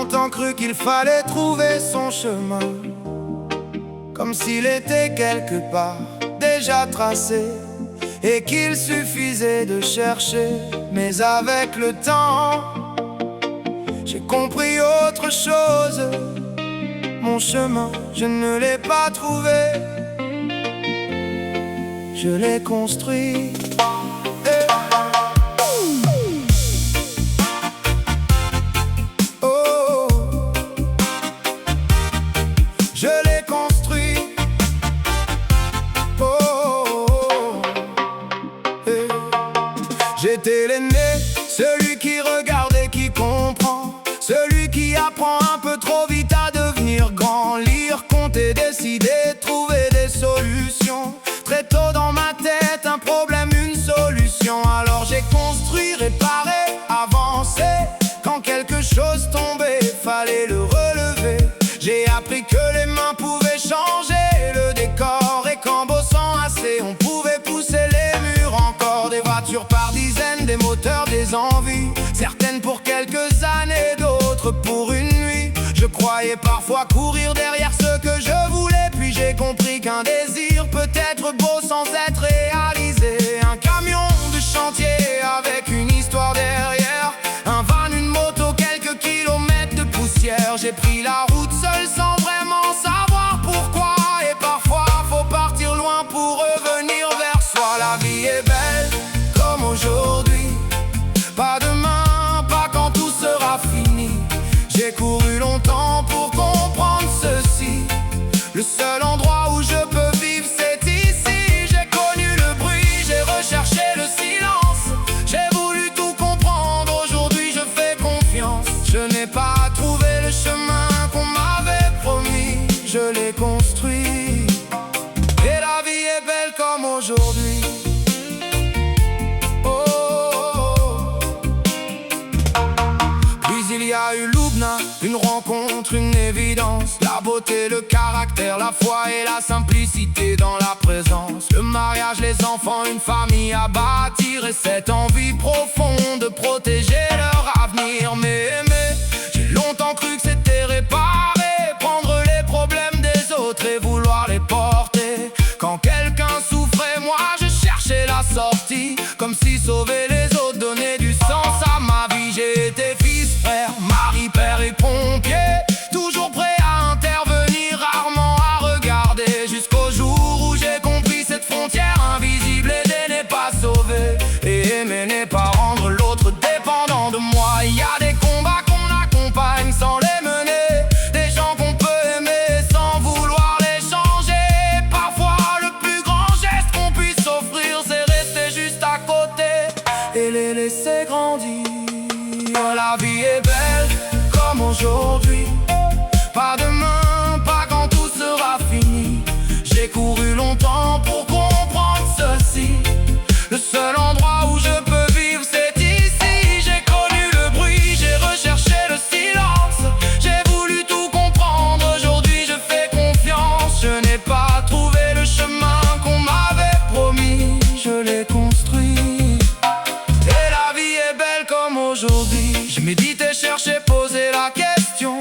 longtemps cru qu'il fallait trouver son chemin, comme s'il était quelque part déjà tracé et qu'il suffisait de chercher. Mais avec le temps, j'ai compris autre chose. Mon chemin, je ne l'ai pas trouvé, je l'ai construit. Oh, je l'ai construit. Oh, j'étais l'aîné, celui qui regarde et qui comprend, celui qui apprend un peu trop vite à devenir grand. Lire, compter, décider, trouver des solutions. Très tôt dans ma tête, un problème, une solution. Alors j'ai construit, réparé, avancé. Quand quelque chose tombait, fallait le relever. J'ai appris que les mains pouvaient changer le décor, et qu'en bossant assez, on pouvait pousser les murs. Encore des voitures par dizaines, des moteurs, des envies, certaines pour quelques années, d'autres pour une nuit. Je croyais parfois courir derrière ce que je voulais, puis j'ai compris qu'un désir peut être beau sans être réalisé. Un camion de chantier avec une histoire derrière, un van, une moto, quelques kilomètres de poussière. J'ai pris la route seul sans vraiment savoir pourquoi, et parfois faut partir loin pour revenir vers soi. La vie est belle comme aujourd'hui, pas demain, pas quand tout sera fini. J'ai couru longtemps pour comprendre ceci. Le seul endroit où je peux vivre, c'est ici. J'ai connu le bruit, j'ai recherché le silence. J'ai voulu tout comprendre, aujourd'hui je fais confiance. Je n'ai pas trouvé le chemin qu'on m'avait promis, je l'ai construit. Et la vie est belle comme aujourd'hui. Il y a eu Loubna, une rencontre, une évidence. La beauté, le caractère, la foi et la simplicité dans la présence. Le mariage, les enfants, une famille à bâtir, et cette envie profonde de protéger leur avenir. Mais aimer, j'ai longtemps cru que c'était réparer, prendre les problèmes des autres et vouloir les porter. Quand quelqu'un souffrait, moi je cherchais la sortie, comme si sauver les autres donnait du sens à ma vie. J'ai été fils, frère, mari, père et pompier, toujours prêt à intervenir, rarement à regarder, jusqu'au jour où j'ai compris cette frontière invisible. Aider n'est pas sauver, et aimer n'est pas rendre l'autre dépendant de moi. Il y a des combats qu'on accompagne sans les mener, des gens qu'on peut aimer sans vouloir les changer. Parfois le plus grand geste qu'on puisse offrir, c'est rester juste à côté et les laisser grandir. La vie est belle comme aujourd'hui, pas demain, pas quand tout sera fini. J'ai couru longtemps pour comprendre ceci. Le seul endroit où je peux vivre, c'est ici. J'ai connu le bruit, j'ai recherché le silence. J'ai voulu tout comprendre, aujourd'hui je fais confiance. Je n'ai pas trouvé le chemin qu'on m'avait promis, je l'ai construit. Et la vie est belle comme aujourd'hui. Je méditais, cherchais, posais la question: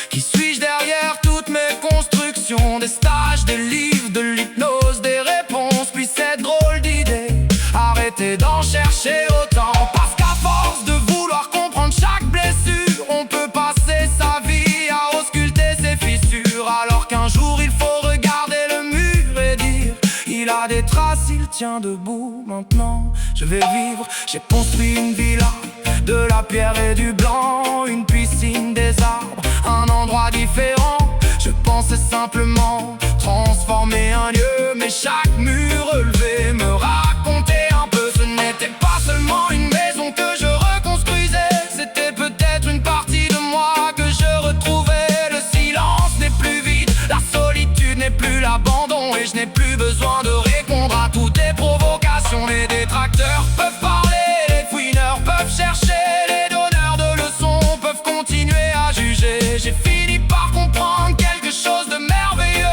qui suis-je derrière toutes mes constructions? Des stages, des livres, de l'hypnose, des réponses, puis cette drôle d'idée, arrêtez d'en chercher autant. Parce qu'à force de vouloir comprendre chaque blessure, on peut passer sa vie à ausculter ses fissures. Alors qu'un jour il faut regarder le mur et dire: il a des traces, il tient debout. Maintenant je vais vivre, j'ai construit une villa, de la pierre et du blanc, une piscine, des arbres, un endroit différent. Je pensais simplement transformer un lieu, mais chaque mur relevé me racontait un peu. Ce n'était pas seulement une maison que je reconstruisais, c'était peut-être une partie de moi que je retrouvais. Le silence n'est plus vide, la solitude n'est plus l'abandon, et je n'ai plus besoin de répondre à toutes les provocations. Les détracteurs peuvent parler, les fouineurs peuvent chercher, les donneurs de leçons peuvent continuer à juger. J'ai fini par comprendre quelque chose de merveilleux.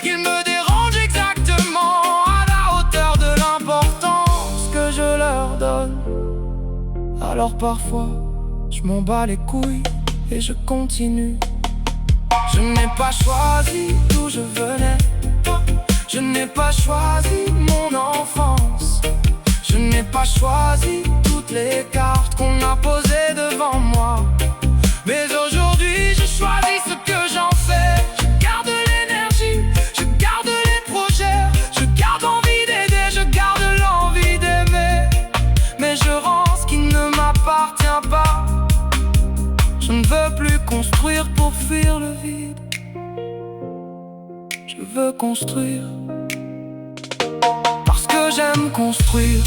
Il me dérange exactement à la hauteur de l'importance que je leur donne. Alors parfois je m'en bats les couilles et je continue. Je n'ai pas choisi d'où je venais, je n'ai pas choisi mon enfance, je n'ai pas choisi toutes les cartes qu'on a posées devant moi. Mais aujourd'hui je choisis ce que j'en fais. Je garde l'énergie, je garde les projets, je garde envie d'aider, je garde l'envie d'aimer. Mais je rends ce qui ne m'appartient pas. Je ne veux plus construire pour fuir le vide. Je veux construire parce que j'aime construire.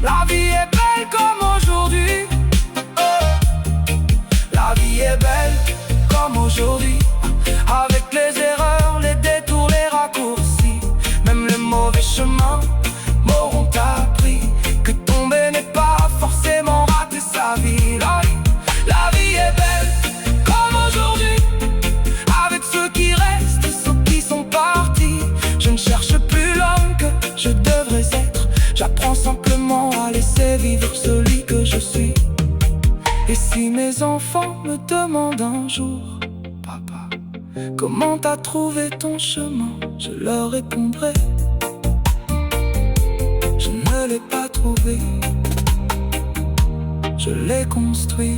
La vie est belle comme aujourd'hui. La vie est belle comme aujourd'hui. Avec les erreurs, les détours, les raccourcis, même les mauvais chemins m'auront appris que tomber n'est pas forcément rater sa vie. La vie est belle comme aujourd'hui. Avec ceux qui restent et ceux qui sont partis. Je ne cherche plus l'homme que je devrais être. J'apprends simplement à laisser vivre celui que je suis. Et si mes enfants me demandent un jour: papa, comment t'as trouvé ton chemin? Je leur répondrai: je ne l'ai pas trouvé, je l'ai construit.